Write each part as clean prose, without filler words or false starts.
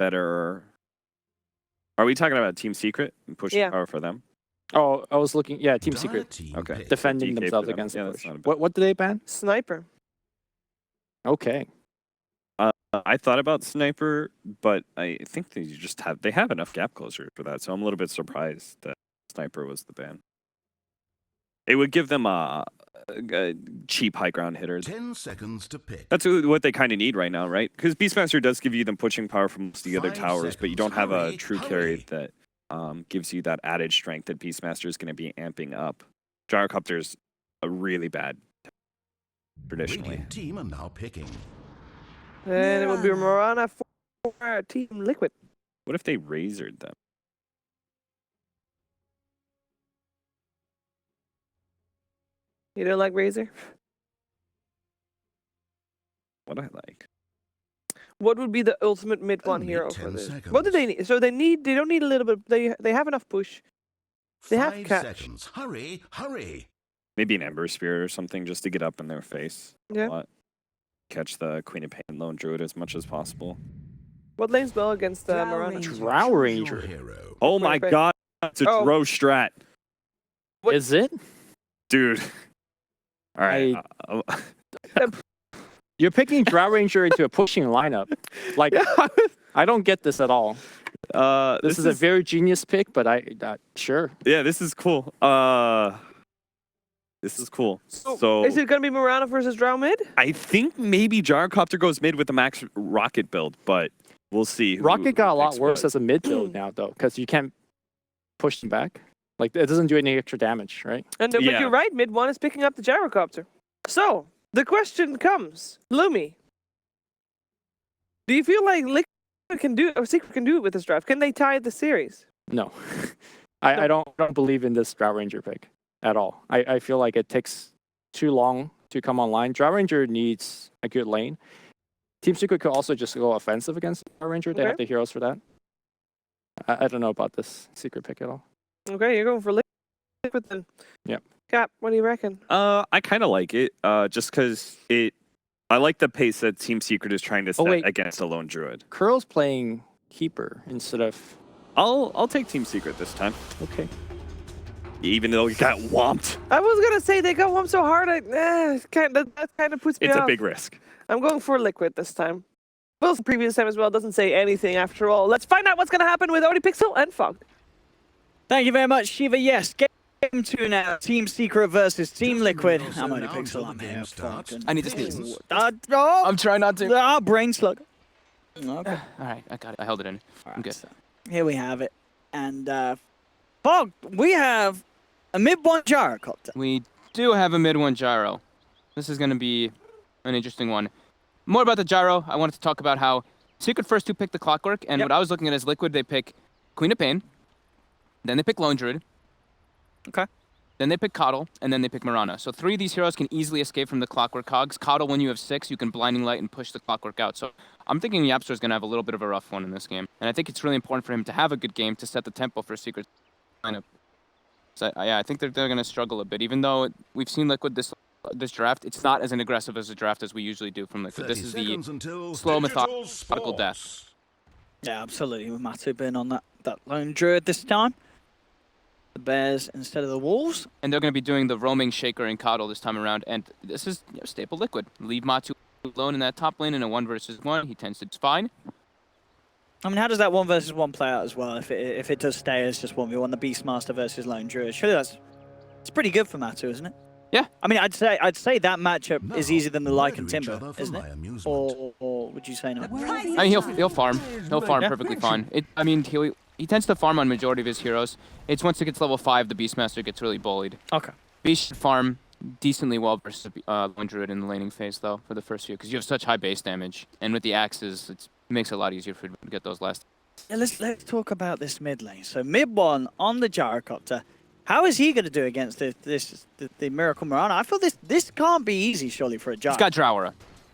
better. Are we talking about Team Secret and pushing power for them? Oh, I was looking. Yeah, Team Secret. Okay. Defending DK themselves for them. against Yeah, the that's push. not a bad. What did they ban? Sniper. Okay. I thought about Sniper, but I think they have enough gap closure for that, so I'm a little bit surprised that Sniper was the ban. It would give them a cheap high ground hitters. 10 seconds to pick. That's what they kind of need right now, right? Because Beastmaster does give you them pushing power from the other towers, but you don't have a true carry that gives you that added strength that Beastmaster is going to be amping up. Gyrocopter's a really bad traditionally. Radiant team are now picking. And it will be Mirana for Team Liquid. What if they razored them? You don't like Razor? What I like. What would be the ultimate mid one Only hero for 10 this? seconds. What do they need? So they don't need a little bit. They have enough push. They have 5 catch. seconds. Hurry, hurry. Maybe an Ember Spirit or something just to get up in their face. Yeah. A lot. Catch the Queen of Pain Lone Druid as much as possible. What lanes well against Mirana? Drow Ranger. Hero. Oh my god, it's a Drow strat. What? Is it? Dude. All right. You're picking Drow Ranger into a pushing lineup. Like, I don't get this at all. This is a very genius pick, but sure. Yeah, this is cool. This is cool. So is it going to be Mirana versus Drow mid? I think maybe Gyrocopter goes mid with the max Rocket build, but we'll see. Rocket got a lot worse as a mid build now, though, because you can't push them back. Like, it doesn't do any extra damage, right? And but you're right, mid one is picking up the Gyrocopter. So the question comes, Lumi. Do you feel like Liquid can do or Secret can do it with this draft? Can they tie the series? No, I don't believe in this Drow Ranger pick at all. I feel like it takes too long to come online. Drow Ranger needs a good lane. Team Secret could also just go offensive against Drow Ranger. They have the heroes for that. I don't know about this Secret pick at all. Okay, you're going for Liquid then. Yep. Cap, what do you reckon? I kind of like it, just because I like the pace that Team Secret is trying to set against a lone druid. Curl's playing Keeper instead of. I'll take Team Secret this time. Okay. Even though he got whomped. I was gonna say they got whomped so hard. That kind of puts me off. It's a big risk. I'm going for Liquid this time. Well, the previous time as well doesn't say anything after all. Let's find out what's gonna happen with ODPixel and Fog. Thank you very much, Shiva. Yes, game 2 now. Team Secret versus Team Liquid. I'm ODPixel. I'm here. I need to sneeze. I'm trying not to. Brain slug. Okay. All right, I got it. I held it in. I'm good. So here we have it. And Fog, we have a mid-1 Gyrocopter. We do have a mid-1 gyro. This is going to be an interesting one. More about the gyro, I wanted to talk about how Secret first to pick the Clockwork, and what I was looking at as Liquid, they pick Queen of Pain, then they pick Lone Druid, then they pick Coddle, and then they pick Mirana. So 3 of these heroes can easily escape from the Clockwork cogs. Coddle, when you have 6, you can Blinding Light and push the Clockwork out. So I'm thinking Yapster is going to have a little bit of a rough one in this game. And I think it's really important for him to have a good game to set the tempo for Secret's lineup. So yeah, I think they're going to struggle a bit. Even though we've seen Liquid this draft, it's not as aggressive as a draft as we usually do from Liquid. This is the slow, methodical death. Yeah, absolutely. With Matu being on that Lone Druid this time. The Bears instead of the Wolves. And they're going to be doing the roaming Shaker and Coddle this time around. And this is staple Liquid. Leave Matu alone in that top lane in a 1 versus 1. He tends to do fine. I mean, how does that 1 versus 1 play out as well? If it does stay as just 1v1, the Beastmaster versus Lone Druid. Surely it's pretty good for Matu, isn't it? Yeah. I mean, I'd say that matchup is easier than the Lycan and Timber, isn't it? Or would you say no? I mean, he'll farm. He'll farm perfectly fine. I mean, he tends to farm on majority of his heroes. It's once it gets level 5, the Beastmaster gets really bullied. Okay. Beast should farm decently well versus Lone Druid in the laning phase, though, for the first few, because you have such high base damage. And with the axes, it makes it a lot easier for you to get those last. Yeah, let's talk about this mid lane. So mid 1 on the Gyrocopter. How is he going to do against the Miracle Mirana? I feel this can't be easy, surely, for a Gyro. He's got Drowera.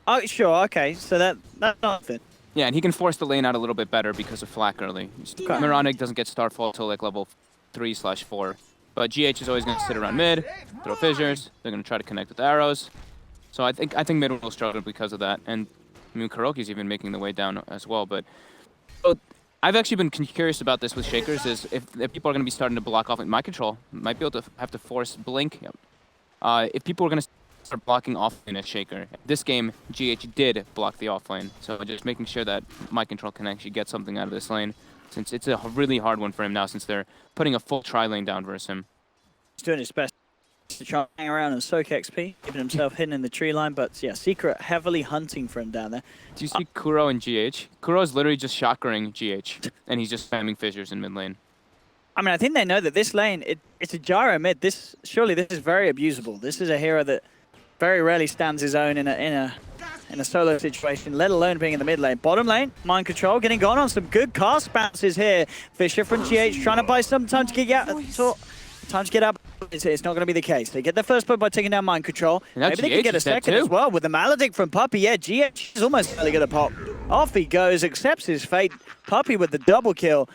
Oh, sure, okay. So that's nothing. Yeah, and he can force the lane out a little bit better because of Flak early. Mirana doesn't get Starfall until like level 3/4. But GH is always going to sit around mid, throw fissures. They're going to try to connect with arrows. So I think mid will struggle because of that. And I mean, Kuroki's even making the way down as well. But So I've actually been curious about this with Shakers, is if people are going to be starting to block off, like my control might be able to have to force Blink. If people are going to start blocking offlane as Shaker, this game GH did block the offlane, so just making sure that my control can actually get something out of this lane, since it's a really hard one for him now, since they're putting a full tri-lane down versus him. He's doing his best to try and hang around and soak XP, keeping himself hidden in the tree line, but yeah, Secret heavily hunting for him down there. Do you see Kuro and GH? Kuro is literally just shockering GH, and he's just spamming fissures in mid lane. I mean, I think they know that this lane, it's a gyro mid. Surely this is very abusable. This is a hero that very rarely stands his own in a solo situation, let alone being in the mid lane. Bottom lane, mind control, getting gone on some good cast bounces here. Fisher from GH trying to buy some time to get out. Time to get up. It's not going to be the case. They get their first point by taking down mind control. Maybe they can get a second as well with the Maledict from Puppey. Yeah, GH is almost certainly going to pop. Off he goes, accepts his fate. Puppey with the double kill.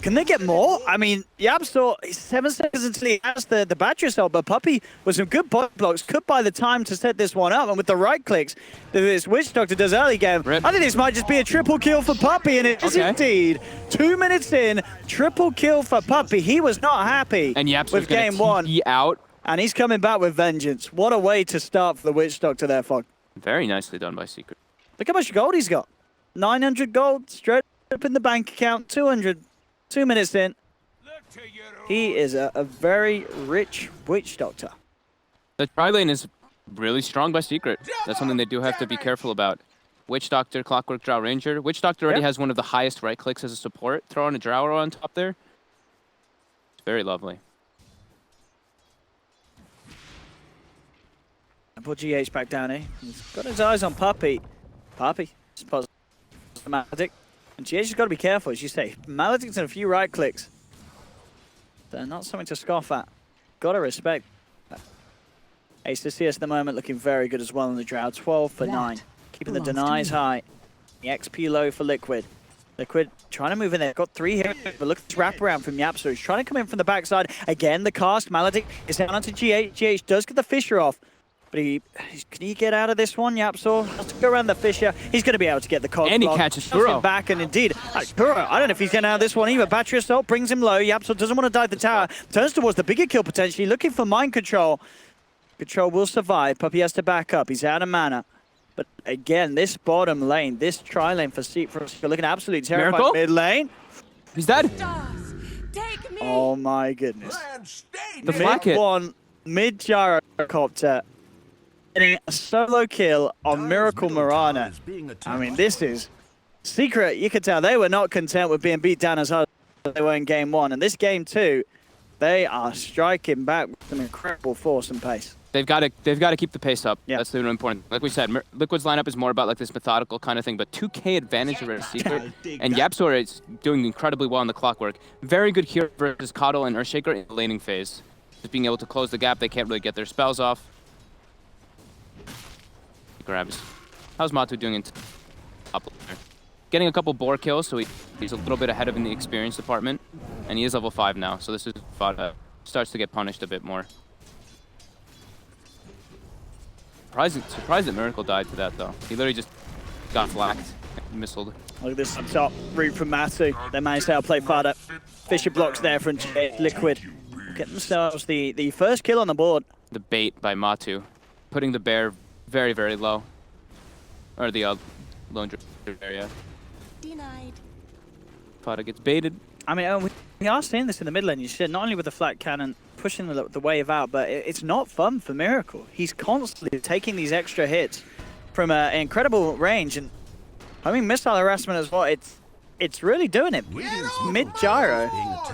Can they get more? I mean, YapzOr, 7 seconds until he has the battery assault, but Puppey with some good bot blocks could buy the time to set this one up, and with the right clicks that this Witch Doctor does early game, I think this might just be a triple kill for Puppey, and it is indeed. 2 minutes in, triple kill for Puppey. He was not happy and with game one. Out. And he's coming back with vengeance. What a way to start for the Witch Doctor there, Fog. Very nicely done by Secret. Look how much gold he's got. 900 gold straight up in the bank account, 200. 2 minutes in, he is a very rich Witch Doctor. The tri-lane is really strong by Secret. That's something they do have to be careful about. Witch Doctor, Clockwork, Drow Ranger. Witch Doctor already has one of the highest right clicks as a support. Throw on a Drow on top there. It's very lovely. And put GH back down here. He's got his eyes on Puppey. Puppey, suppose Maledict. And GH has got to be careful, as you say. Maledict's and a few right clicks. They're not something to scoff at. Got to respect that. Ace to CS at the moment looking very good as well on the Drow. 12 for 9. Keeping the denies high. The XP low for Liquid. Liquid trying to move in there. Got 3 here, but look at this wraparound from YapzOr. He's trying to come in from the backside. Again, the cast. Maledict is down onto GH. GH does get the Fissure off. But can he get out of this one? YapzOr has to go around the Fissure. He's going to be able to get the cog and block. He catches Kuro back, and indeed, Kuro, I don't know if he's getting out of this one either. Battery assault brings him low. YapzOr doesn't want to dive the tower. Turns towards the bigger kill potentially, looking for mind control. Control will survive. Puppey has to back up. He's out of mana. But again, this bottom lane, this tri-lane for Secret, looking absolutely terrified. Miracle? Mid lane. He's dead. Oh my goodness. The flag hit. One mid gyrocopter. Getting a solo kill on Miracle Mirana. I mean, this is Secret. You could tell they were not content with being beat down as hard as they were in game one. And this game two, they are striking back with some incredible force and pace. They've got to keep the pace up. Yeah. That's the important. Like we said, Liquid's lineup is more about like this methodical kind of thing, but 2K advantage over Secret. And YapzOr is doing incredibly well in the Clockwork. Very good hero versus Coddle and Earthshaker in the laning phase. Just being able to close the gap, they can't really get their spells off. Grabs. How's Matu doing in top laner? Getting a couple boar kills, so he's a little bit ahead of in the experience department. And he is level 5 now, so this is starts to get punished a bit more. Surprised that Miracle died to that, though. He literally just got flacked and missiled. Look at this up top route from Matu. They managed to outplay Fada. Fissure blocks there from Liquid. Get themselves the first kill on the board. The bait by Matu, putting the bear very, very low. Or the lone drift area. Denied. Fada gets baited. I mean, we are seeing this in the mid lane. You said not only with the flat cannon pushing the wave out, but it's not fun for Miracle. He's constantly taking these extra hits from an incredible range, and I mean missile harassment as well. It's really doing it. Mid gyro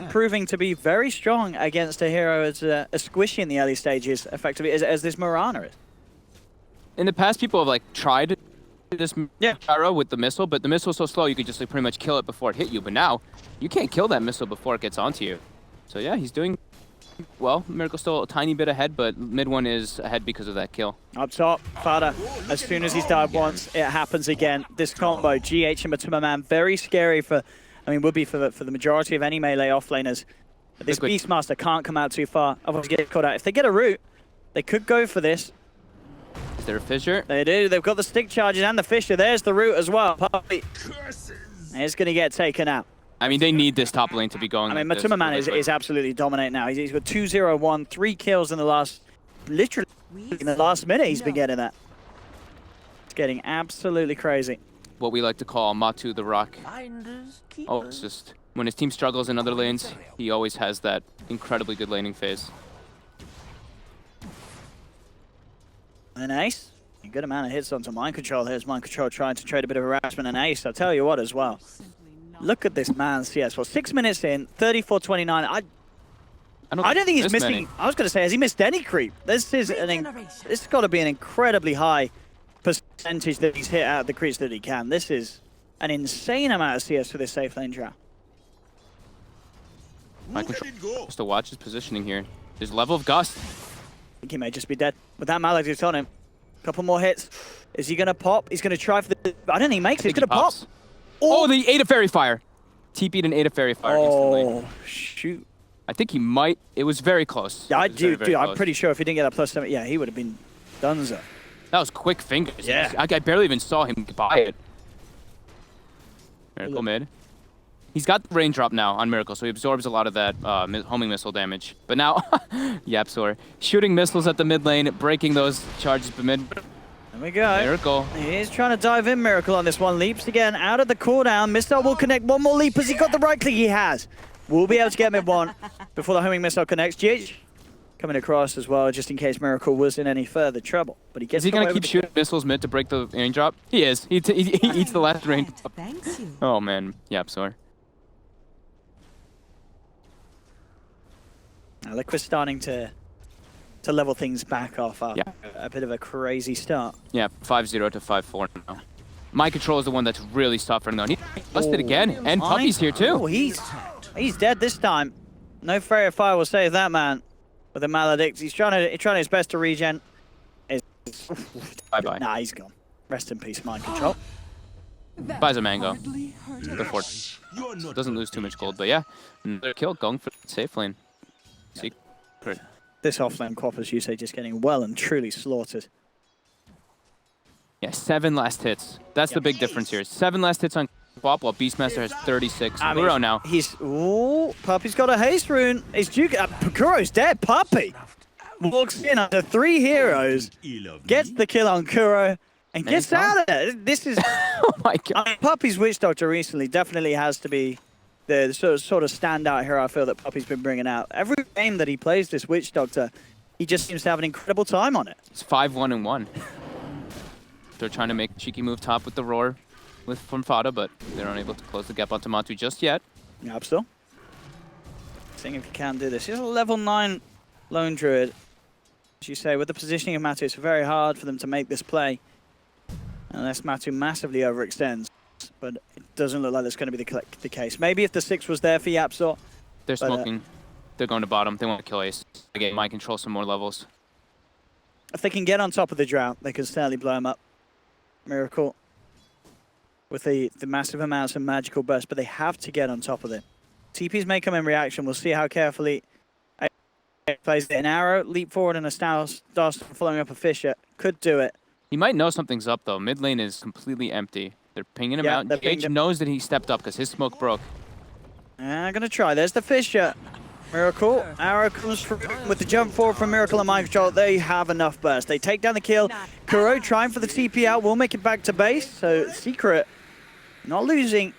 proving to be very strong against a hero as squishy in the early stages, effectively as this Mirana is. In the past, people have like tried this gyro with the missile, but the missile's so slow you could just like pretty much kill it before it hit you. But now you can't kill that missile before it gets onto you. So yeah, he's doing well. Miracle's still a tiny bit ahead, but mid one is ahead because of that kill. Up top, Fada, as soon as he's died once, it happens again. This combo, GH and Matuma Man, very scary for, I mean, would be for the majority of any melee offlaners. This Liquid. Beastmaster can't come out too far, otherwise get caught out. If they get a root, they could go for this. Is there a fissure? They do, they've got the stick charges and the Fissure. There's the root as well. Puppey. And it's going to get taken out. I mean, they need this top lane to be going. I mean, like this Matuma Man really quick. is absolutely dominating now. He's got 2-0-1, 3 kills in the last, literally in the last minute he's been getting that. It's getting absolutely crazy. What we like to call Matu the Rock. Oh, it's just when his team struggles in other lanes, he always has that incredibly good laning phase. An ace. A good amount of hits onto Mind Control. Here's Mind Control trying to trade a bit of harassment and ace. I'll tell you what as well. Look at this man's CS. Well, 6 minutes in, 34-29. I don't think he's missing. Many. I was going to say, has he missed any creep? This has got to be an incredibly high percentage that he's hit out of the creeps that he can. This is an insane amount of CS for this safe lane draft. My control has to watch his positioning here. His level of gust. I think he may just be dead. With that Maledict on him. Couple more hits. Is he going to pop? He's going to try for the... I don't think he makes it. He's going to pop. Oh, the ate a fairy fire. TP'd and ate a fairy fire instantly. Oh, shoot. I think he might. It was very close. Yeah, Very I'm close. pretty sure if he didn't get a +7, yeah, he would have been donezo. That was quick fingers. Yeah. I barely even saw him buy it. Miracle mid. He's got the raindrop now on Miracle, so he absorbs a lot of that homing missile damage. But now, Yapsor shooting missiles at the mid lane, breaking those charges by mid. There we go. Miracle. He's trying to dive in, Miracle on this one. Leaps again out of the cooldown. Missile will connect one more leap. Has he got the right click? He has. We'll be able to get mid one before the homing missile connects. GH coming across as well, just in case Miracle was in any further trouble. But he gets. Is he gonna keep shooting missiles mid to break the raindrop? He is. He eats the last raindrop. Thanks you. Oh man, Yapsor. Now, Liquid's starting to level things back off after Yeah. a bit of a crazy start. Yeah, 5-0 to 5-4 now. My control is the one that's really suffering though. He busted again, and Puppy's here too. Oh, he's dead this time. No Fairy Fire will save that man with a Maledict. He's trying his best to regen. Bye bye. Nah, he's gone. Rest in peace, Mind Control. Buys a mango before doesn't lose too much gold, but yeah, another kill going for the safe lane. Secret. This offlane Quap, as you say, just getting well and truly slaughtered. Yeah, 7 last hits. That's the big difference here. 7 last hits on Quap, while Beastmaster has 36. Kuro now. Ooh, Puppy's got a haste rune. Is Duke? Kuro's dead. Puppy walks in under 3 heroes, gets the kill on Kuro, and gets out of there. This is. Oh my god. I mean, Puppy's Witch Doctor recently definitely has to be the sort of standout hero I feel that Puppy's been bringing out. Every game that he plays this Witch Doctor, he just seems to have an incredible time on it. It's 5-1-1. They're trying to make a cheeky move top with the roar from Fada, but they're unable to close the gap onto Matu just yet. Yeah, still. Seeing if he can do this. He's a level 9 Lone Druid. As you say, with the positioning of Matu, it's very hard for them to make this play. Unless Matu massively overextends. But it doesn't look like that's going to be the case. Maybe if the 6 was there for Yapsor. They're smoking. They're going to bottom. They want to kill Ace. They get Mind Control some more levels. If they can get on top of the drought, they can certainly blow him up. Miracle. With the massive amounts of magical burst, but they have to get on top of it. TPs may come in reaction. We'll see how carefully Ace plays it. An arrow, leap forward, and a Starstorm following up a Fissure. Could do it. He might know something's up though. Mid lane is completely empty. They're pinging him out. Gage knows that he stepped up because his smoke broke. I'm going to try. There's the Fissure. Miracle. Arrow comes through with the jump forward from Miracle and Mind Control. They have enough burst. They take down the kill. Kuro trying for the TP out. Will make it back to base. So Secret not losing.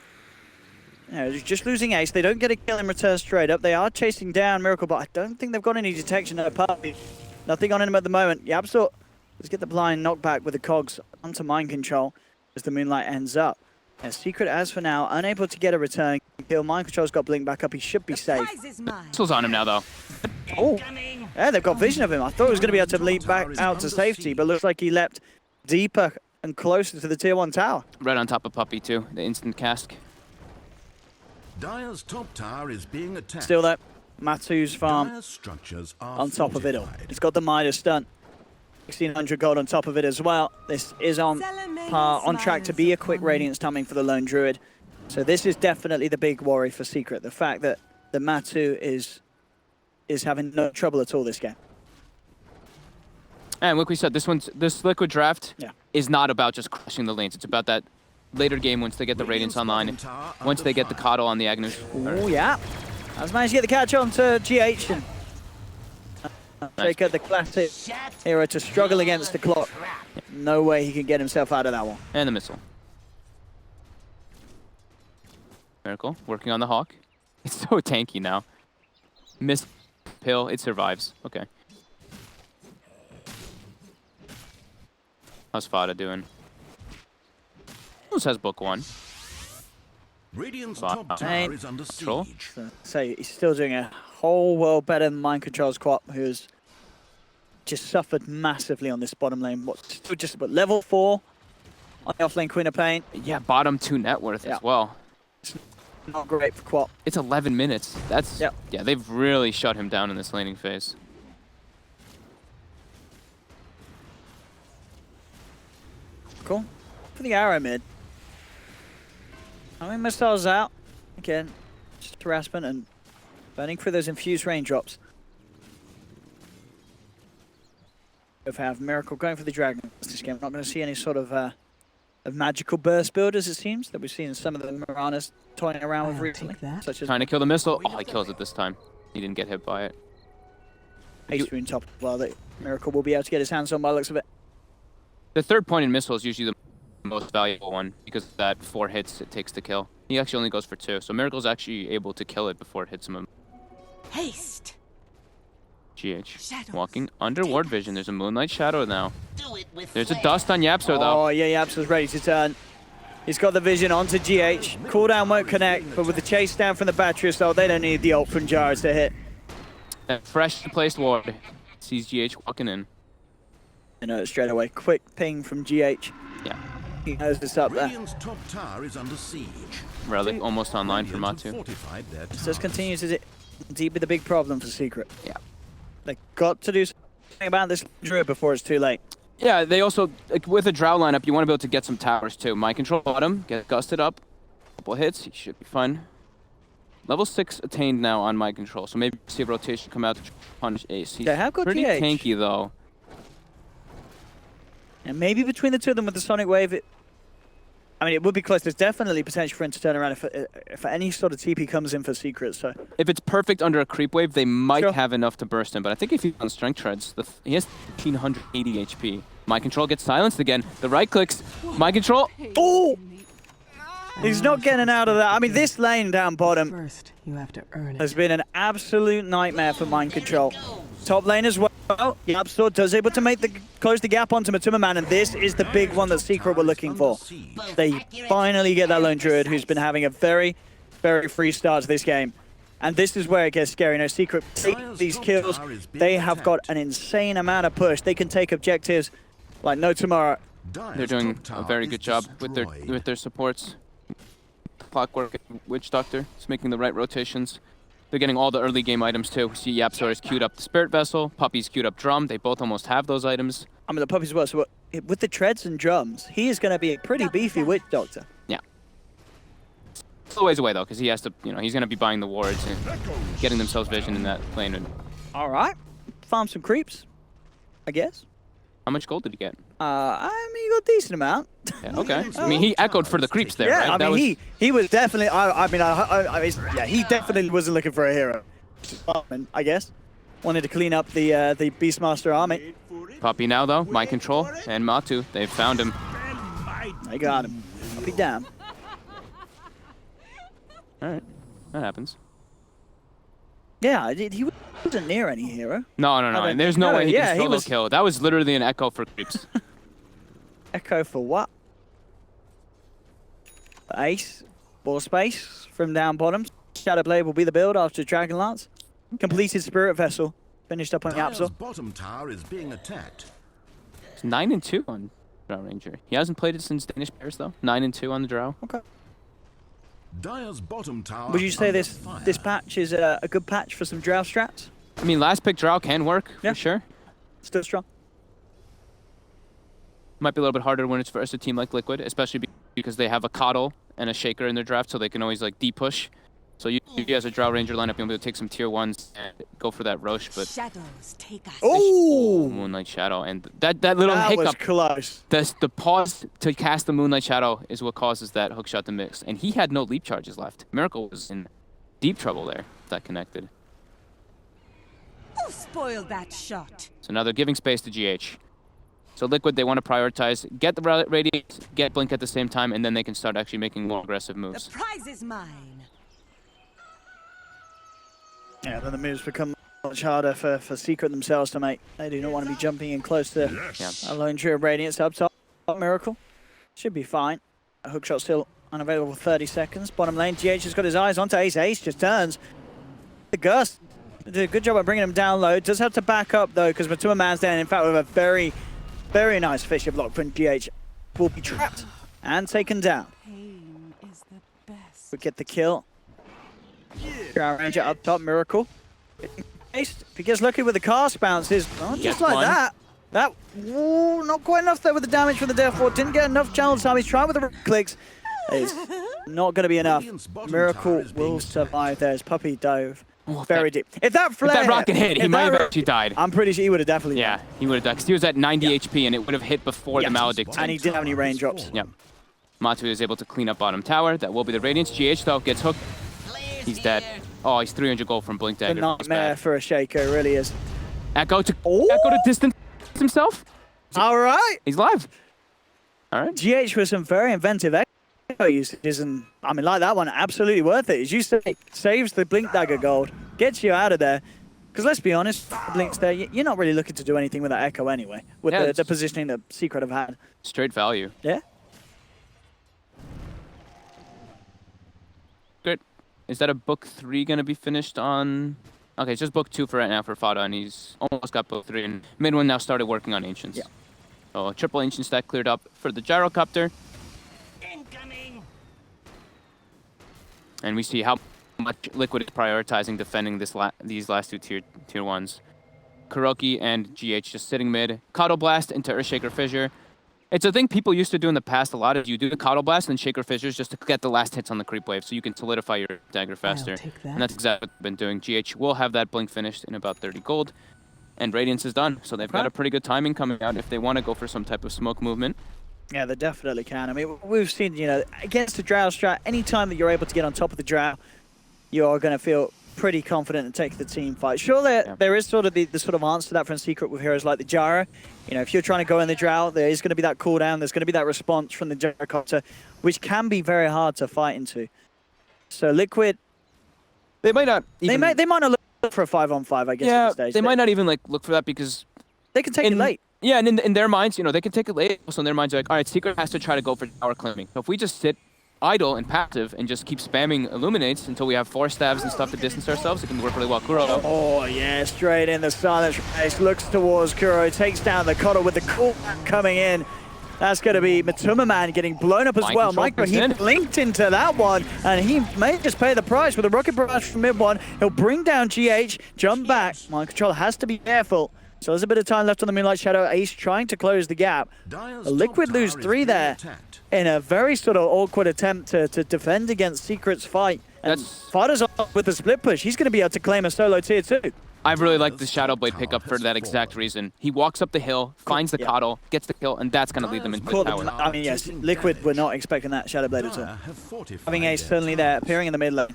No, just losing Ace. They don't get a kill in return straight up. They are chasing down Miracle, but I don't think they've got any detection at Puppy. Nothing on him at the moment. Yapsor. Let's get the blind knockback with the cogs onto Mind Control as the Moonlight ends up. As Secret, as for now, unable to get a return kill. Mind Control's got Blink back up. He should be safe. Missile's on him now, though. Oh, yeah, they've got vision of him. I thought he was going to be able to leap back out to safety, but looks like he leapt deeper and closer to the Tier 1 tower. Right on top of Puppy, too. The instant cask. Dire's top tower is being attacked. Still there. Matu's farm Dire's structures are on top of it all. fortified. It's got the Midas stun. 1600 gold on top of it as well. This is on par, on track to be a quick Radiance timing for the Lone Druid. So this is definitely the big worry for Secret. The fact that the Matu is having no trouble at all this game. And like we said, this Liquid draft Yeah. is not about just crushing the lanes. It's about that later game once they get the Radiance online, once they get the Coddle on the Agnus. Oh, yeah. Has managed to get the catch on to GH. And take out the classic hero to struggle against the clock. No way he can get himself out of that one. And the missile. Miracle working on the Hawk. It's so tanky now. Miss pill, it survives. Okay. How's Fada doing? Who says book 1? Radiant's Wow. top tower is under Control. siege. So he's still doing a whole world better than Mind Control's Quap, who's just suffered massively on this bottom lane. Still just about level 4 on the offlane Queen of Pain. Yeah, bottom 2 net worth as well. Not great for Quap. It's 11 minutes. That's yeah. They've really shut him down in this laning phase. Cool. For the arrow mid. I mean, missiles out. Again, just harassment and burning through those infused raindrops. If I have Miracle going for the Dragon this game, not going to see any sort of magical burst build, as it seems, that we've seen in some of the Miranas toying around with recently. Such as Trying to kill the missile. Oh, he kills it this time. He didn't get hit by it. Ace Rune top as well, that Miracle will be able to get his hands on by the looks of it. The third point in missile is usually the most valuable one because of that 4 hits it takes to kill. He actually only goes for 2, so Miracle's actually able to kill it before it hits him. Haste. GH. Shadows. Walking under ward vision. There's a Moonlight Shadow now. Do it with There's a flair. dust on Yapso though. Oh, yeah, Yapso's ready to turn. He's got the vision onto GH. Cooldown won't connect, but with the chase down from the battery assault, they don't need the ult from Jars to hit. That fresh placed ward. Sees GH walking in. You know, straight away. Quick ping from GH. Yeah. He knows it's up there. Radiant's top tower is under siege. Relic almost online for Radiant have Matu. fortified their This towers. continues to indeed be the big problem for Secret. Yeah. They got to do something about this Druid before it's too late. Yeah, they also, like, with a Drow lineup, you want to be able to get some towers too. Mind Control bottom, get gusted up. Couple hits, he should be fine. Level 6 attained now on Mind Control, so maybe see a rotation come out to punish Ace. He's They have got pretty DH. tanky though. And maybe between the two of them with the Sonic Wave, I mean, it would be close. There's definitely potential for him to turn around if any sort of TP comes in for Secret. So If it's perfect under a creep wave, they might Sure. have enough to burst him. But I think if he's on Strength Treads, he has 1380 HP. Mind Control gets silenced again. The right clicks. Mind Control. oh, he's not getting out of that. I mean, this lane down bottom First, you have to earn it. has been an absolute nightmare for Mind Control. Top lane as well. Yapsor does able to close the gap onto Matuma Man, and this is the big one that Secret were looking for. They finally get that lone Druid who's been having a very, very free start to this game. And this is where it gets scary. You know, Secret take these kills. They have got an insane amount of push. They can take objectives like no tomorrow. They're doing a very good job with their supports. Clockwork, Witch Doctor is making the right rotations. They're getting all the early game items too. See, Yapsor has queued up the Spirit Vessel, Puppy's queued up Drum. They both almost have those items. I mean, the puppies as well. So with the treads and drums, he is going to be a pretty beefy Witch Doctor. Yeah. Still a ways away though, because he has to, you know, he's going to be buying the wards and getting themselves vision in that lane. And All right. Farm some creeps, I guess. how much gold did he get? I mean, you got a decent amount. Yeah, okay. I mean, he echoed for the creeps there, Yeah, right? I mean, he was definitely. Yeah, he definitely wasn't looking for a hero. I guess wanted to clean up the Beastmaster army. Puppy now though, Mind Control and Matu, they've found him. They got him. Puppy down. All right, that happens. Yeah, he wasn't near any hero. No, and there's no way he can he solo kill. That was literally an echo for creeps. Echo for what? Ace, ball space from down bottom. Shadowblade will be the build after Dragonlance. Completed Spirit Vessel. Finished up on Dire's Yapsor. bottom tower is being attacked. It's 9-2 on Drow Ranger. He hasn't played it since Danish Bears though. 9-2 on the Drow. Okay. Dire's bottom tower. Would you say under this fire. patch is a good patch for some Drow strats? I mean, last pick Drow can work Yeah. for sure. Still strong. Might be a little bit harder when it's versus a team like Liquid, especially because they have a Coddle and a Shaker in their draft, so they can always like D-push So you as a Drow Ranger lineup, you'll be able to take some tier 1s and go for that Roche, but Shadows take us. Oh! Moonlight Shadow. And that little That was hiccup, close. the pause to cast the Moonlight Shadow is what causes that hookshot to mix. And he had no leap charges left. Miracle was in deep trouble there if that connected. Who spoiled that shot? So now they're giving space to GH. So Liquid, they want to prioritize, get the Radiant, get Blink at the same time, and then they can start actually making more aggressive The moves. prize is mine. Yeah, then the moves become much harder for Secret themselves to make. They do not want to be jumping in close to a lone tree of Radiance up top. Miracle should be fine. A hookshot still unavailable for 30 seconds. Bottom lane, GH has got his eyes onto Ace. Ace just turns. The Gust did a good job of bringing him down low. Does have to back up though, because Matuma Man's down. In fact, with a very, very nice Fisher block from GH, will be trapped and taken down. Pain is the best. We get the kill. Ground Ranger up top, Miracle. If he gets lucky with the cast bounces, oh, just Gets like one. that. That, ooh, not quite enough there with the damage from the Death Ward. Didn't get enough channel time. He's trying with the clicks. It's not going to be enough. Miracle will survive there as Puppy dove very deep. If that flare, If that rocket hit, he if might have that- actually died. I'm pretty sure he would have definitely Yeah, died. he would have died, because he was at 90 HP, and it would have hit before the Maledict. And he didn't have any raindrops. Yep. Matu is able to clean up bottom tower. That will be the Radiance. GH, though, gets hooked. He's dead. Oh, he's 300 gold from Blink A Dagger. He's nightmare bad. for a Shaker, it really is. Echo to Oh! distance himself. All right. He's live. All right. GH with some very inventive echo usages, and I mean, like that one, absolutely worth it. As you say, saves the Blink Dagger gold, gets you out of there. Because let's be honest, the Blink's there, you're not really looking to do anything with that echo anyway, with Yeah, the it's- positioning that Secret have had. Straight value. Yeah? Good. Is that a book 3 going to be finished on? Okay, it's just book 2 for right now for Fada, and he's almost got book 3. And mid one now started working on Ancients. Yeah. So triple Ancient stack cleared up for the Gyrocopter. Incoming. And we see how much Liquid is prioritizing defending these last two tier 1s. Kuroki and GH just sitting mid. Coddle Blast into Earthshaker Fissure. It's a thing people used to do in the past a lot. Is you do the Coddle Blast and Shaker Fissures just to get the last hits on the creep wave so you can solidify your dagger faster. take that. And that's exactly what they've been doing. GH will have that blink finished in about 30 gold. And Radiance is done. So they've got a pretty good timing coming out if they want to go for some type of smoke movement. Yeah, they definitely can. I mean, we've seen, you know, against the Drow strat, anytime that you're able to get on top of the Drow, you're going to feel pretty confident and take the team fight. Sure, there is sort of the sort of answer to that from Secret with heroes like the Gyro. You know, if you're trying to go in the Drow, there is going to be that cooldown, there's going to be that response from the Gyrocopter, which can be very hard to fight into. So Liquid, They might not even... they might not look for a 5-on-5, I guess, at Yeah, this stage. they might not even like look for that because... They can take it late. Yeah, and in their minds, you know, they can take it late. Also in their minds, they're like, all right, Secret has to try to go for tower claiming. So if we just sit idle and passive and just keep spamming Illuminates until we have 4 stabs and stuff to distance ourselves, it can work really well. Kuro. Oh, yeah, straight in the silence race. Looks towards Kuro, takes down the Coddle with the cool coming in. That's going to be Matuma Man getting blown up as Mind well. control Micro, comes he in. linked into that one, and he may just pay the price with a rocket barrage from mid one. He'll bring down GH, jump back. Mind control has to be careful. So there's a bit of time left on the Moonlight Shadow. Ace trying to close the gap. Dyer's A Liquid top tower lose is 3 being there attacked. in a very sort of awkward attempt to defend against Secret's fight. And That's- Fada's off with the split push. He's going to be able to claim a solo tier 2. I really like the Shadow Blade pickup for that exact reason. He walks up the hill, finds the Yeah. Coddle, gets the kill, and that's going to lead them into the Caught tower. them. I mean, yes, Liquid were not expecting that Shadow Blade at all. Dyer have fortified Having Ace their suddenly there, appearing in the mid lane.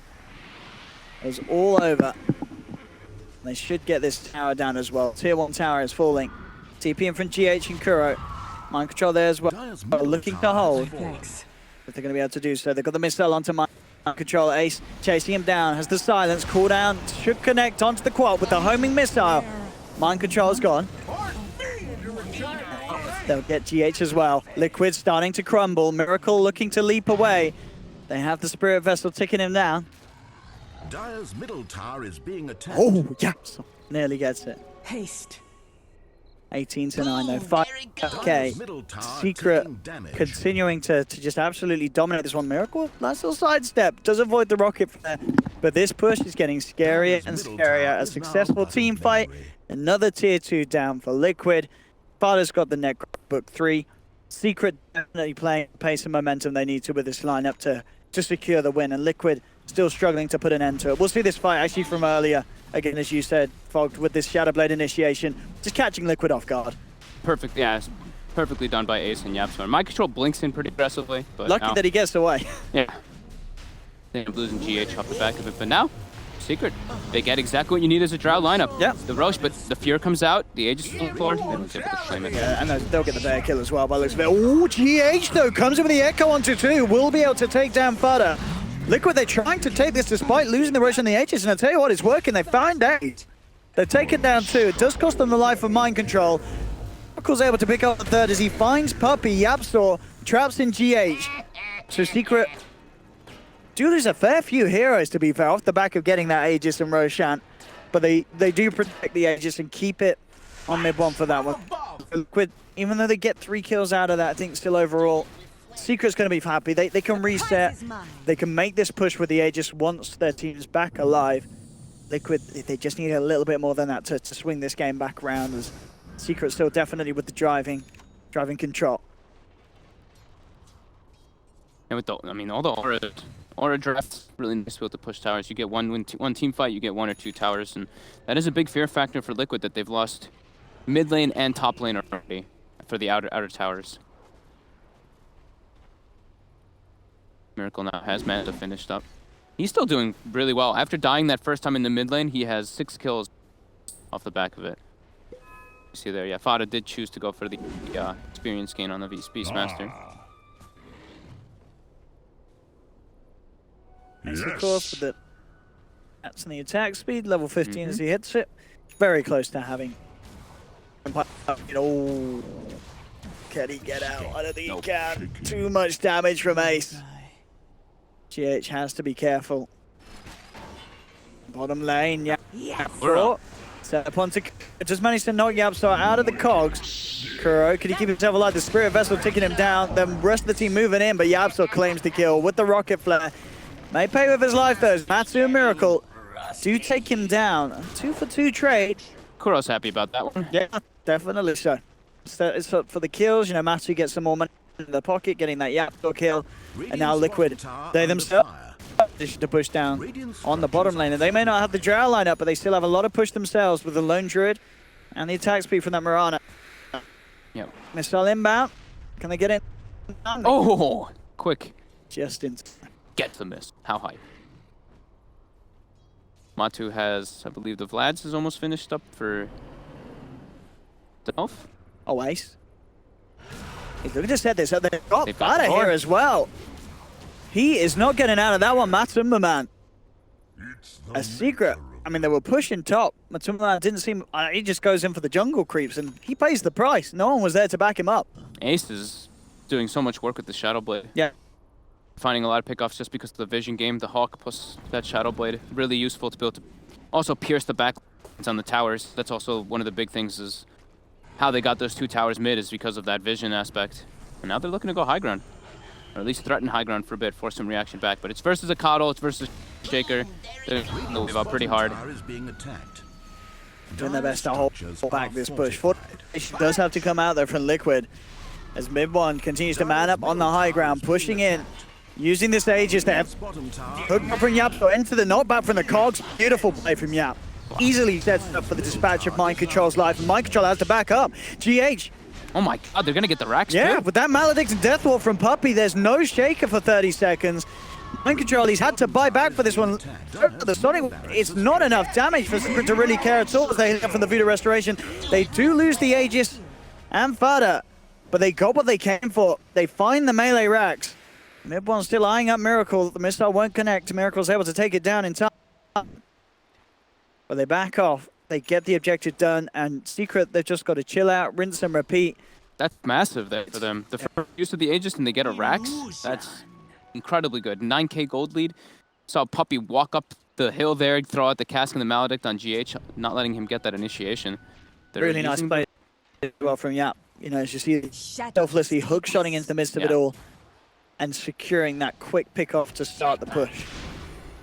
It was all over. They should get this tower down as well. Tier 1 tower is falling. TP in front GH and Kuro. Mind control there as well. Dyer's But middle looking to tower has hold. fallen. Thanks. If they're going to be able to do so. They've got the missile onto mind control. Ace chasing him down. Has the silence. Cooldown should connect onto the quad with the homing missile. Mind control is gone. They'll get GH as well. Liquid starting to crumble. Miracle looking to leap away. They have the Spirit Vessel ticking him down. Dyer's middle tower is being attacked. Oh, yes. Nearly gets it. Haste. 18 to 9 though. 5k. Dyer's middle tower Secret taking damage. continuing to just absolutely dominate this one. Miracle, nice little sidestep. Does avoid the rocket from there. But this push is getting scarier and scarier. A successful team fight. Another tier 2 down for Liquid. Fada's got the net book 3. Secret definitely playing pace and momentum they need to with this lineup to secure the win. And Liquid still struggling to put an end to it. We'll see this fight actually from earlier. Again, as you said, Fogged, with this Shadow Blade initiation, just catching Liquid off guard. Perfect, yeah, it's perfectly done by Ace and Yapsor. My control blinks in pretty aggressively, but Lucky that he gets away. Yeah. They end up losing GH off the back of it, but now, Secret, they get exactly what you need as a Drow lineup. Yeah. The Roche, but the Fear comes out, the Aegis is on the floor, they don't get to claim it. Yeah, and they'll get the bear kill as well by the looks of it. Ooh, GH though comes in with the Echo onto 2. Will be able to take down Fada. Liquid, they're trying to take this despite losing the Roche and the Aegis, and I'll tell you what, it's working. They found out. They've taken down 2. It does cost them the life of mind control. Miracle's able to pick up the 3rd as he finds Puppey. Yapsor traps in GH. So Secret do lose a fair few heroes, to be fair, off the back of getting that Aegis and Roshan. But they do protect the Aegis and keep it on mid 1 for that one. Liquid, even though they get 3 kills out of that, I think still overall, Secret's going to be happy. They can reset. They can make this push with the Aegis once their team's back alive. Liquid, they just need a little bit more than that to swing this game back around. As Secret still definitely with the driving control. And with the, I mean, all the aura drafts, really nice to be able to push towers. You get one team fight, you get 1 or 2 towers, and that is a big fear factor for Liquid that they've lost mid lane and top lane already for the outer towers. Miracle now has Manta finished up. He's still doing really well. After dying that first time in the mid lane, he has 6 kills off the back of it. You see there, yeah, Fada did choose to go for the experience gain on the Beastmaster. Yes. Of course, with the that's in the attack speed, level 15 as he hits it. Very close to having. Oh, can he get out? I don't think he can. Too much damage from Ace. GH has to be careful. Bottom lane, yeah. Set upon to just managed to knock Yapstar out of the cogs. Kuro, can he keep himself alive? The Spirit Vessel taking him down. The rest of the team moving in, but Yapstar claims the kill with the rocket flare. May pay with his life though. Matsu and Miracle do take him down. 2 for 2 trade. Kuro's happy about that one. Yeah, definitely so. It's for the kills. You know, Matsu gets some more money in the pocket, getting that Yapstar kill. And now Liquid, they themselves to push down on the bottom lane. And they may not have the Drow lineup, but they still have a lot of push themselves with the Lone Druid and the attack speed from that Mirana. Yep. Missile inbound. Can they get in? Oh, quick. Just in. Get the miss. How high? Matu has, I believe, the Vlads is almost finished up for the elf. Oh, Ace. He's looking to set this up. They've got They've got Fada here as well. He is not getting out of that one, Matsumba. A Secret. I mean, they were pushing top. Matsumba didn't seem... he just goes in for the jungle creeps, and he pays the price. No one was there to back him up. Ace is doing so much work with the Shadow Blade. Yeah. Finding a lot of pickoffs just because of the vision game. The Hawk plus that Shadow Blade. Really useful to be able to also pierce the back on the towers. That's also one of the big things is how they got those 2 towers mid is because of that vision aspect. And now they're looking to go high ground. Or at least threaten high ground for a bit, force some reaction back. But it's versus a Coddle, it's versus Shaker. They'll give up pretty hard. Doing their best to hold back this push. Fortification does have to come out there from Liquid. As mid-1 continues to man up on the high ground, pushing in. Using this Aegis there. Hook up from Yap, so into the knockback from the cogs. Beautiful play from Yap. Easily sets up for the dispatch of Mind Control's life. And Mind Control has to back up. GH. Oh my god, they're gonna get the racks Yeah, too. with that Maledict and Death Wall from Puppey, there's no Shaker for 30 seconds. Mind Control, he's had to buy back for this one. The Sonic, it's not enough damage for Secret to really care at all as they hit up from the Voodoo Restoration. They do lose the Aegis and Fada, but they got what they came for. They find the melee racks. Mid-1 still eyeing up Miracle. The missile won't connect. Miracle's able to take it down in time. But they back off. They get the objective done, and Secret, they've just got to chill out, rinse and repeat. That's massive there for them. The first use of the Aegis and they get a Rax, that's incredibly good. 9k gold lead. Saw Puppey walk up the hill there, throw out the cask and the Maledict on GH, not letting him get that initiation. They're really nice play as well from Yap. You know, as you see selflessly hook-shotting into the midst of it all and securing that quick pick-off to start the push.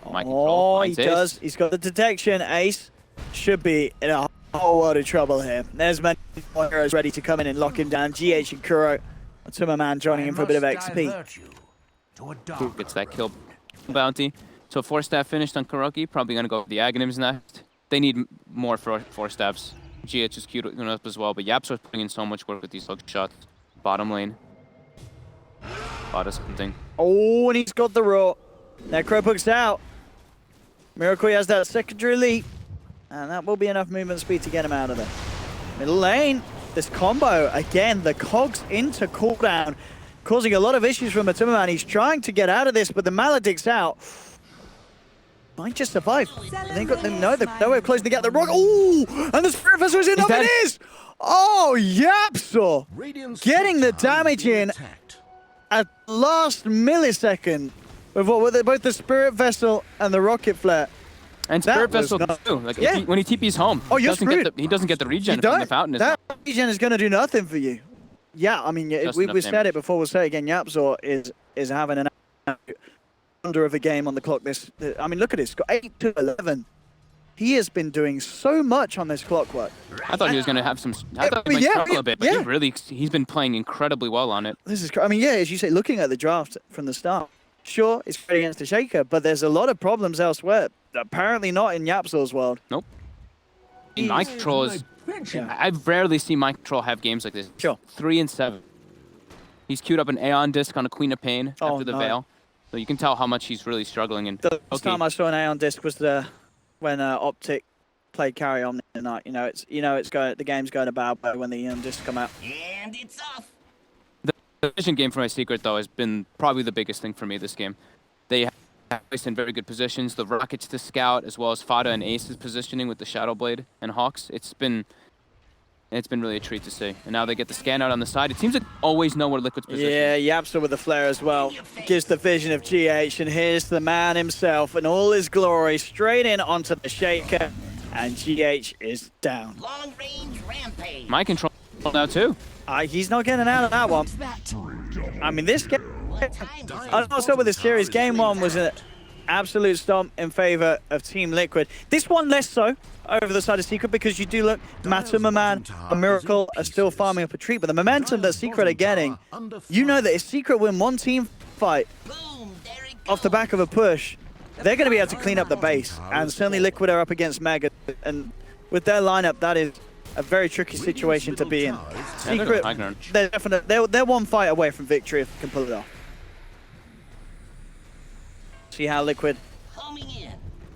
Oh, he does. He's got the detection. Ace should be in a whole lot of trouble here. There's many heroes ready to come in and lock him down. GH and Kuro. Matsuma Man joining him for a bit of XP. Who gets that kill bounty? So 4-staff finished on Kuroki, probably going to go with the Aghanims next. They need more 4-staffs. GH is queued up as well, but Yapso's putting in so much work with these hook shots. Bottom lane. Bought something. Oh, and he's got the raw. Necro pokes out. Miracle has that secondary leap. And that will be enough movement speed to get him out of there. Middle lane. This combo, again, the cogs into cooldown, causing a lot of issues for Matuma. He's trying to get out of this, but the Maledict's out. Might just survive. They got them. No, they're nowhere closing to get the rock. Oh, and the Spirit Vessel is in. It is. Oh, Yapso getting the damage in at last millisecond with what were both the Spirit Vessel and the Rocket Flare. And Spirit Vessel too. Like when he TP's home, he doesn't get the regen from the fountain. That regen is going to do nothing for you. Yeah, I mean, we said it before. We'll say it again. Yapso is having an under of a game on the clock. I mean, look at this. Got 8 to 11. He has been doing so much on this clockwork. I thought he was going to have some. I thought he might struggle a bit, but he's been playing incredibly well on it. This is. I mean, yeah, as you say, looking at the draft from the start, sure, it's great against the Shaker, but there's a lot of problems elsewhere. Apparently not in Yapso's world. Nope. Mike Troll is. I've rarely seen Mike Troll have games like this. Sure. 3 and 7. He's queued up an Aeon disc on a Queen of Pain after the Veil. So you can tell how much he's really struggling. And the last time I saw an Aeon disc was when Optic played Carry On the night. The game's going a bad way when the Aeon discs come out. And it's off. The vision game for my Secret though has been probably the biggest thing for me this game. They have placed in very good positions. The Rockets to scout, as well as Fada and Ace's positioning with the Shadow Blade and Hawks. It's been really a treat to see. And now they get the scan out on the side. It seems to always know where Liquid's position. Yeah, Yapso with the flare as well. Gives the vision of GH, and here's the man himself in all his glory, straight in onto the Shaker, and GH is down. Long range rampage. My control now too. He's not getting out of that one. I mean, this game, I don't know with this series, game 1 was an absolute stomp in favor of Team Liquid. This one less so over the side of Secret, because you do look, Matuma Man and Miracle are still farming up a treat, but the momentum that Secret are getting, you know that if Secret win one team fight off the back of a push, they're going to be able to clean up the base, and certainly Liquid are up against Mega, and with their lineup, that is a very tricky situation to be in. Secret, they're one fight away from victory if they can pull it off. See how Liquid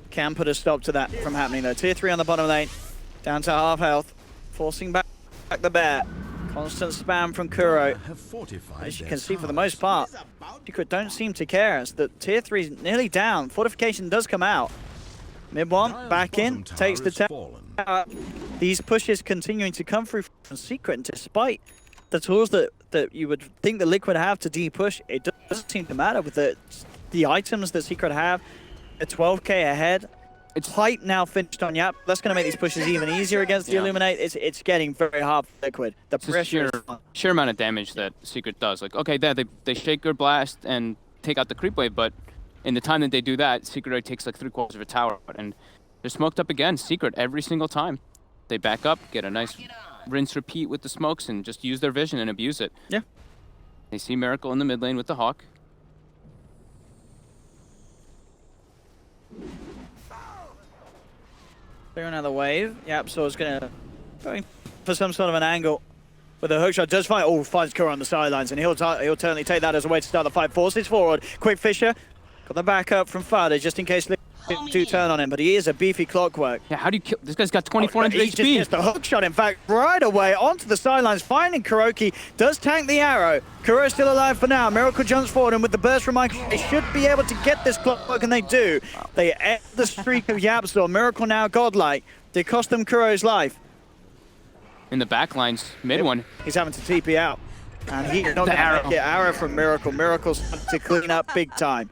can put a stop to that from happening though. Tier 3 on the bottom lane, down to half health, forcing back the bear. Constant spam from Kuro. As you can see, for the most part, Secret don't seem to care as the Tier 3 is nearly down. Fortification does come out. Mid 1, back in, takes the tower. These pushes continuing to come through from Secret, and despite the tools that you would think the Liquid have to de-push, it doesn't seem to matter with the items that Secret have. A 12k ahead. It's hype now finished on Yap. That's going to make these pushes even easier against the Illuminate. It's getting very hard for Liquid. The pressure sheer amount of damage that Secret does. Like, okay, they shake or blast and take out the creep wave, but in the time that they do that, Secret already takes like 3/4 of a tower, and they're smoked up again. Secret every single time. They back up, get a nice rinse repeat with the smokes, and just use their vision and abuse it. Yeah. They see Miracle in the mid lane with the Hawk. Clear another wave. Yapso is going for some sort of an angle. But the hookshot does find. Oh, finds Kuro on the sidelines, and he'll certainly take that as a way to start the fight. Forces forward. Quick Fisher got the backup from Fada just in case do turn on him, but he is a beefy clockwork. Yeah, how do you kill? This guy's got 2400 HP. He just gets the hookshot, in fact, right away onto the sidelines, finding Kuroki. Does tank the arrow. Kuro's still alive for now. Miracle jumps forward, and with the burst from Michael, they should be able to get this clockwork, and they do. They end the streak of Yapso. Miracle now godlike. They cost them Kuro's life. In the backlines, mid one. He's having to TP out. And he's not going to get arrow from Miracle. Miracle's to clean up big time.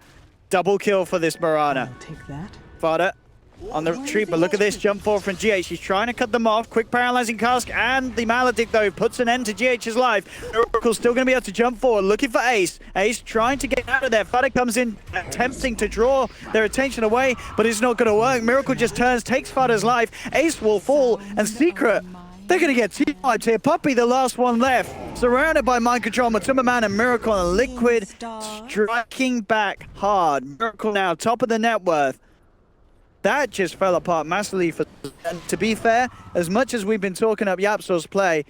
Double kill for this Mirana. Take that. Fada on the retreat, but look at this jump forward from GH. She's trying to cut them off. Quick paralyzing cask, and the Maledict though puts an end to GH's life. Miracle's still going to be able to jump forward, looking for Ace. Ace trying to get out of there. Fada comes in, attempting to draw their attention away, but it's not going to work. Miracle just turns, takes Fada's life. Ace will fall, and Secret They're going to get team-wiped here. Puppey, the last one left. Surrounded by Mind Control, Matuma and Miracle, and Liquid striking back hard. Miracle now, top of the net worth. That just fell apart massively for... And to be fair, as much as we've been talking up Yapsor's play,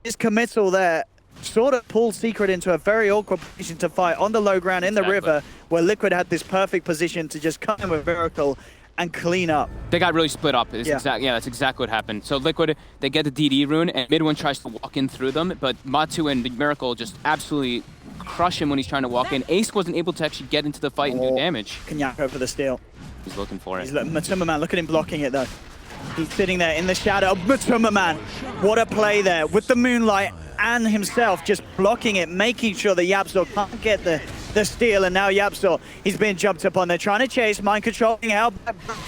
his committal there sort of pulled Secret into a very awkward position to fight on the low ground in the river, where Liquid had this perfect position to just come in with Miracle and clean up. They got really split up. That's exactly what happened. So Liquid, they get the DD rune, and mid one tries to walk in through them, but Matu and Miracle just absolutely crush him when he's trying to walk in. Ace wasn't able to actually get into the fight and do damage. Kanyako for the steal. He's looking for it. Matuma, look at him blocking it though. He's sitting there in the shadow. Matuma, what a play there with the Moonlight and himself just blocking it, making sure that Yapsor can't get the steal, and now Yapsor, he's being jumped up on there, trying to chase, mind controlling, help,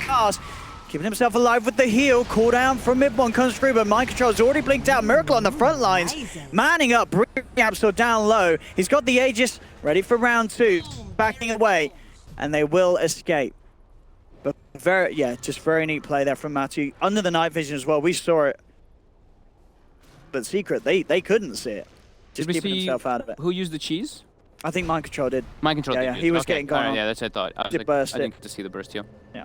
cast, keeping himself alive with the heal, cooldown from mid one comes through, but mind control's already blinked out. Miracle on the front lines, manning up, bringing Yapsor down low. He's got the Aegis ready for round 2, backing away, and they will escape. But just very neat play there from Matu. Under the night vision as well, we saw it. But Secret, they couldn't see it. Just keeping himself out of it. Who used the cheese? I think Mind Control did. Mind Control did. Yeah, he was getting gone. Yeah, that's what I thought. I didn't get to see the burst heal. Yeah.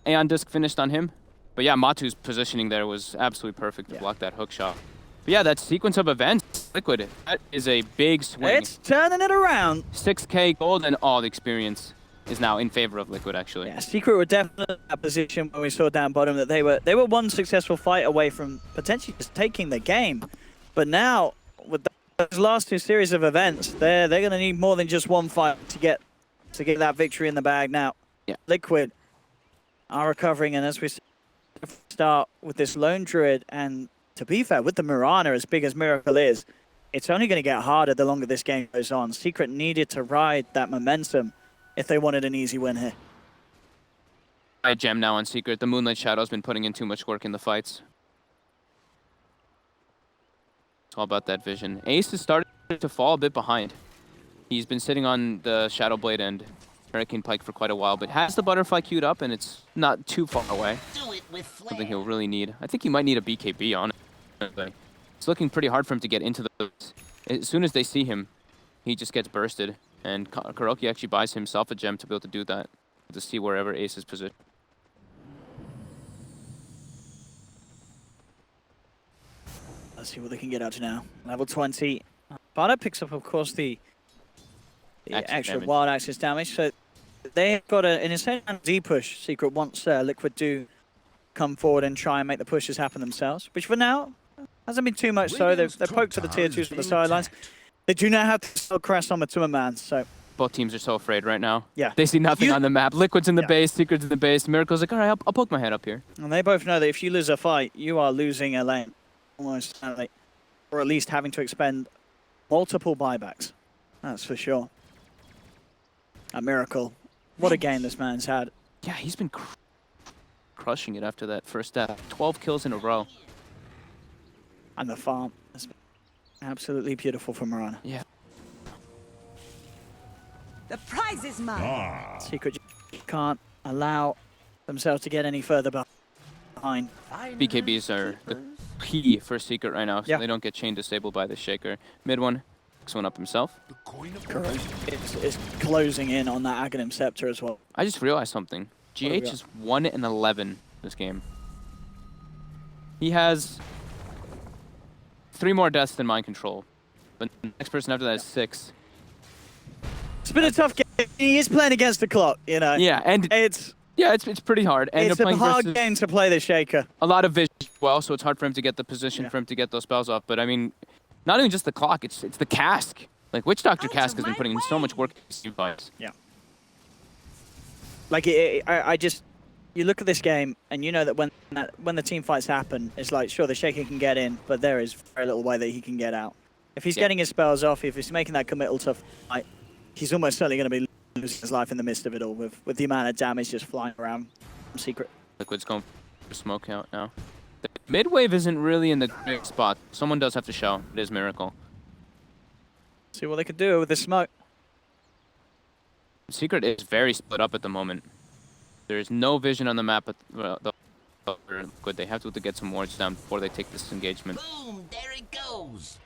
Aeon Disc finished on him. But yeah, Matu's positioning there was absolutely perfect to block that hook shot. But yeah, that sequence of events, Liquid, that is a big swing. It's turning it around. 6k gold and all the experience is now in favor of Liquid, actually. Yeah, Secret were definitely in that position when we saw down bottom that they were one successful fight away from potentially just taking the game. But now, with those last 2 series of events, they're going to need more than just one fight to get that victory in the bag now. Yeah. Liquid are recovering, and as we start with this Lone Druid, and to be fair, with the Mirana, as big as Miracle is, it's only going to get harder the longer this game goes on. Secret needed to ride that momentum if they wanted an easy win here. I gem now on Secret. The Moonlight Shadow's been putting in too much work in the fights. It's all about that vision. Ace has started to fall a bit behind. He's been sitting on the Shadow Blade and Hurricane Pike for quite a while, but has the Butterfly queued up, and it's not too far away. Do it with flair. Something he'll really need. I think he might need a BKB on it. It's looking pretty hard for him to get into the... As soon as they see him, he just gets bursted. And Kuroki actually buys himself a gem to be able to do that, to see wherever Ace is positioned. Let's see what they can get out to now. Level 20. Bada picks up, of course, the extra wild access damage. So they've got an insane D push. Secret wants Liquid to come forward and try and make the pushes happen themselves, which for now hasn't been too much so. They've poked for the tier 2s from the sidelines. They do not have to sell Crest on Matuma, so... Both teams are so afraid right now. Yeah. They see nothing on the map. Liquid's in the base, Secret's in the base. Miracle's like, all right, I'll poke my head up here. And they both know that if you lose a fight, you are losing a lane. Almost certainly. Or at least having to expend multiple buybacks. That's for sure. A Miracle. What a game this man's had. Yeah, he's been crushing it after that first step. 12 kills in a row. And the farm has been absolutely beautiful for Mirana. Yeah. The prize is mine. Secret can't allow themselves to get any further behind. BKBs are the key for Secret right now, so they don't get chain disabled by the Shaker. Mid one, picks one up himself. Correct. It's closing in on that Aghanim Scepter as well. I just realized something. GH is 1-11 this game. He has 3 more deaths than Mind Control, but the next person after that is 6. It's been a tough game. He is playing against the clock, you know. Yeah, and it's pretty hard. And it's a hard game to play the Shaker. A lot of vision as well, so it's hard for him to get the position for him to get those spells off. But I mean, not even just the clock, it's the cask. Like Witch Doctor Cask has been putting in so much work in these fights. Yeah. Like I just, you look at this game and you know that when the team fights happen, it's like sure the Shaker can get in, but there is very little way that he can get out. If he's getting his spells off, if he's making that committal to fight, he's almost certainly going to be losing his life in the midst of it all with the amount of damage just flying around from Secret. Liquid's going for smoke out now. The mid wave isn't really in the great spot. Someone does have to show. It is Miracle. See what they could do with the smoke. Secret is very split up at the moment. There is no vision on the map. Liquid. They have to get some wards down before they take this engagement. Boom, there it goes.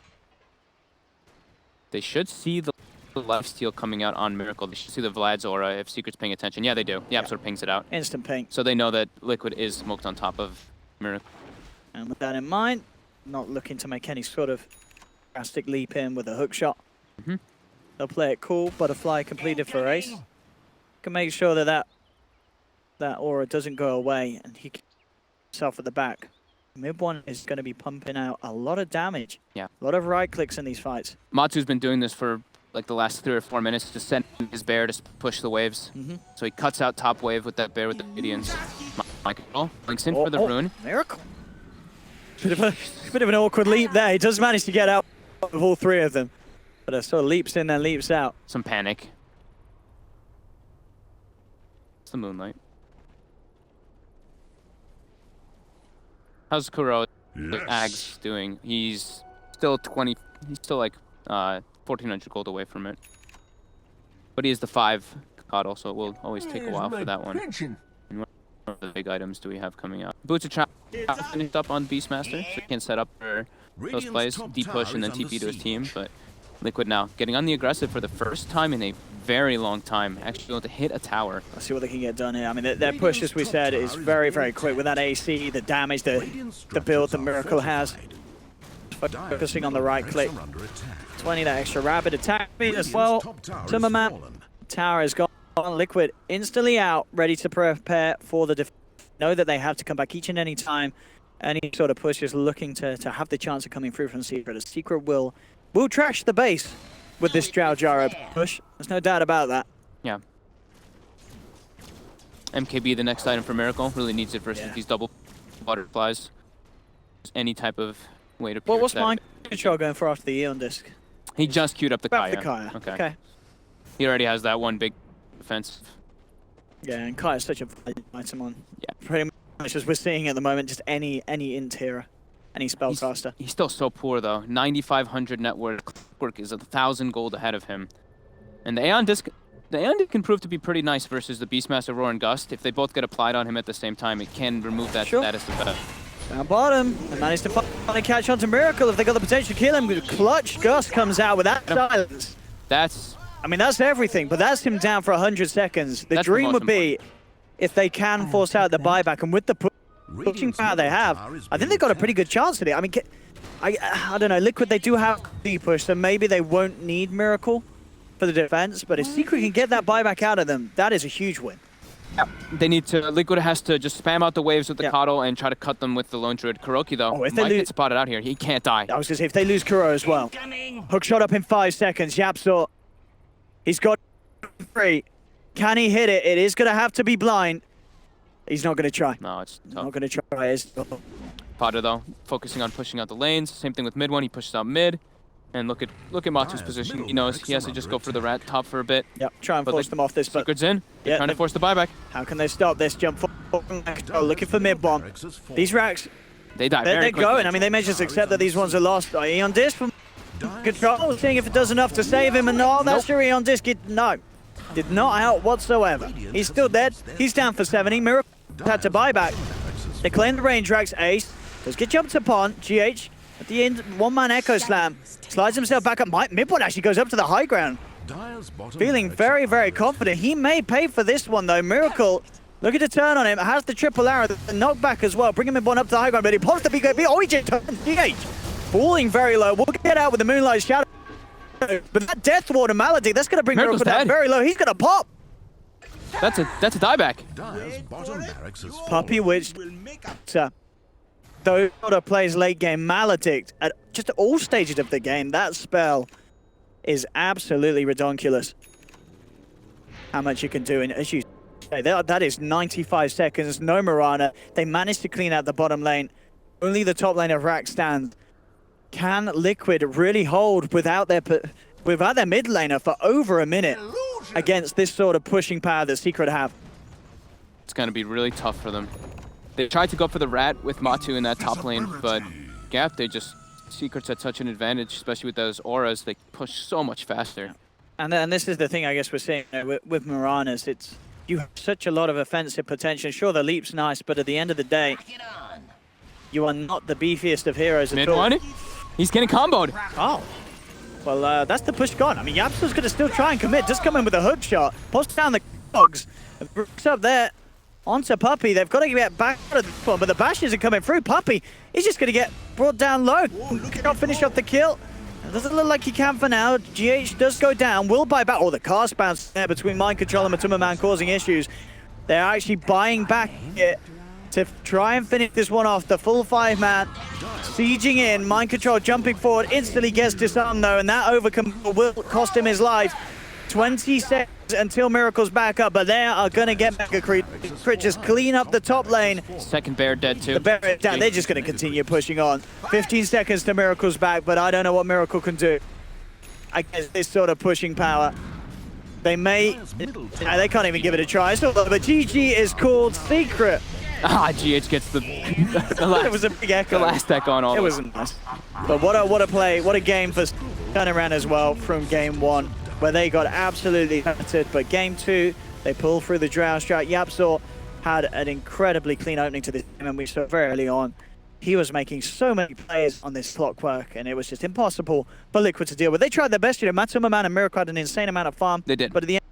They should see the lifesteal coming out on Miracle. They should see the Vlad's aura if Secret's paying attention. Yeah, they do. The app sort of pings it out. Instant ping. So they know that Liquid is smoked on top of Miracle. And with that in mind, not looking to make any sort of drastic leap in with a hook shot. They'll play it cool. Butterfly completed for Ace. Can make sure that that aura doesn't go away and he can himself at the back. Mid one is going to be pumping out a lot of damage. Yeah. A lot of right clicks in these fights. Matsu's been doing this for like the last 3 or 4 minutes, just send his bear to push the waves. So he cuts out top wave with that bear with the Radiance. Michael links in for the rune. Miracle. Bit of an awkward leap there. He does manage to get out of all 3 of them. But it sort of leaps in and leaps out. Some panic. It's the moonlight. How's Kuro Ags doing? He's still like 1,400 gold away from it. But he is the 5 coddle, so it will always take a while for that one. And what other big items do we have coming out? Boots of Trap finished up on Beastmaster, so he can set up for those plays, deep push and then TP to his team. But Liquid now getting on the aggressive for the first time in a very long time, actually able to hit a tower. Let's see what they can get done here. I mean, their push, as we said, is very, very quick. With that AC, the damage, the build that Miracle has. Focusing on the right click. 20, that extra rapid attack speed as well. Timmerman, tower is gone. Liquid instantly out, ready to prepare for the defense. Know that they have to come back each and any time. Any sort of push is looking to have the chance of coming through from Secret. A Secret will trash the base with this Drow Gyro push. There's no doubt about that. Yeah. MKB, the next item for Miracle, really needs it versus these double butterflies. Any type of way to Well, what's Mind Control going for after the Eon Disc? He just queued up the Kaya. The Kaya. Okay. He already has that one big defense. Yeah, and Kaya's such a valuable item on. Yeah. Pretty much as we're seeing at the moment, just any int hero, any spellcaster. He's still so poor though. 9,500 net worth. Clockwork is 1,000 gold ahead of him. And the Aeon Disc can prove to be pretty nice versus the Beastmaster Roar and Gust. If they both get applied on him at the same time, it can remove that status of that. Down bottom, and managed to finally catch on to Miracle if they got the potential to kill him. Clutch Gust comes out with that silence. I mean, that's everything, but that's him down for 100 seconds. The dream would be if they can force out the buyback, and with the pushing power they have, I think they've got a pretty good chance at it. I mean, I don't know, Liquid, they do have the push, so maybe they won't need Miracle for the defense, but if Secret can get that buyback out of them, that is a huge win. Yeah, they need to. Liquid has to just spam out the waves with the Coddle and try to cut them with the Lone Druid. Kuroki, though, if they might get spotted out here. He can't die. I was going to say, if they lose Kuro as well. Hook shot up in 5 seconds. Yapsor, he's got 3. Can he hit it? It is going to have to be blind. He's not going to try. No, it's tough. Not going to try. Potter, though, focusing on pushing out the lanes. Same thing with mid one. He pushes out mid. And look at Matsu's position. He knows he has to just go for the rat top for a bit. Yep, try and force them off this. But Secret's in. Yeah, trying to force the buyback. How can they stop this jump? Looking for mid bomb. These racks, they die very quickly. They're going. I mean, they may just accept that these ones are lost. Eon Disc from control, seeing if it does enough to save him. And no, that's your Eon Disc. Did not help whatsoever. He's still dead. He's down for 70. Miracle had to buy back. They claim the range racks. Ace does get jumped upon. GH at the end, one-man Echo Slam. Slides himself back up. Midpoint actually goes up to the high ground. Feeling very, very confident. He may pay for this one, though. Miracle, looking to turn on him. Has the triple arrow, the knockback as well. Bringing him one up to the high ground, but he pops the BKB. Oh, he just turned GH. Falling very low. We'll get out with the Moonlight Shadow. But that Death Water Malady, that's going to bring Miracle down very low. He's going to pop. That's a dieback. Puppy Witch. Dota plays late game Maledict at just all stages of the game. That spell is absolutely redonkulous. How much you can do, and as you say, that is 95 seconds. No Mirana. They managed to clean out the bottom lane. Only the top lane of Rack stands. Can Liquid really hold without their mid laner for over a minute against this sort of pushing power that Secret have? It's going to be really tough for them. They tried to go for the rat with Matu in that top lane, but Gap, Secret's at such an advantage, especially with those auras. They push so much faster. And this is the thing I guess we're seeing with Miranas. It's you have such a lot of offensive potential. Sure, the leap's nice, but at the end of the day, Get on. you are not the beefiest of heroes Mid at all. one. He's getting comboed. Oh. Well, that's the push gone. I mean, Yapso's going to still try and commit. Just come in with a hook shot. Post down the cogs. Brooks up there. Onto Puppey. They've got to get back out of this one, but the bashes are coming through. Puppey, he's just going to get brought down low. Cannot finish off the kill. It doesn't look like he can for now. GH does go down. Will buy back. Oh, the cast bounce there between Mind Control and Matuma Man causing issues. They're actually buying back here to try and finish this one off. The full 5-man sieging in. Mind Control jumping forward. Instantly gets disarmed though, and that overcome will cost him his life. 20 seconds until Miracle's back up, but they are going to get Mega Crit just clean up the top lane. Second bear dead too. The bear is down. They're just going to continue pushing on. 15 seconds to Miracle's back, but I don't know what Miracle can do. I guess this sort of pushing power. They may... they can't even give it a try. But GG is called Secret. Ah, GH gets the last, It was a big echo. the last deck on all. It was nice. But what a play, what a game for turnaround as well from game 1, where they got absolutely hurted. But game 2, they pulled through the drown strat. Yapsor had an incredibly clean opening to this game, and we saw very early on he was making so many plays on this clockwork, and it was just impossible for Liquid to deal with. They tried their best, Matuma Man and Miracle had an insane amount of farm. They did. But at the end,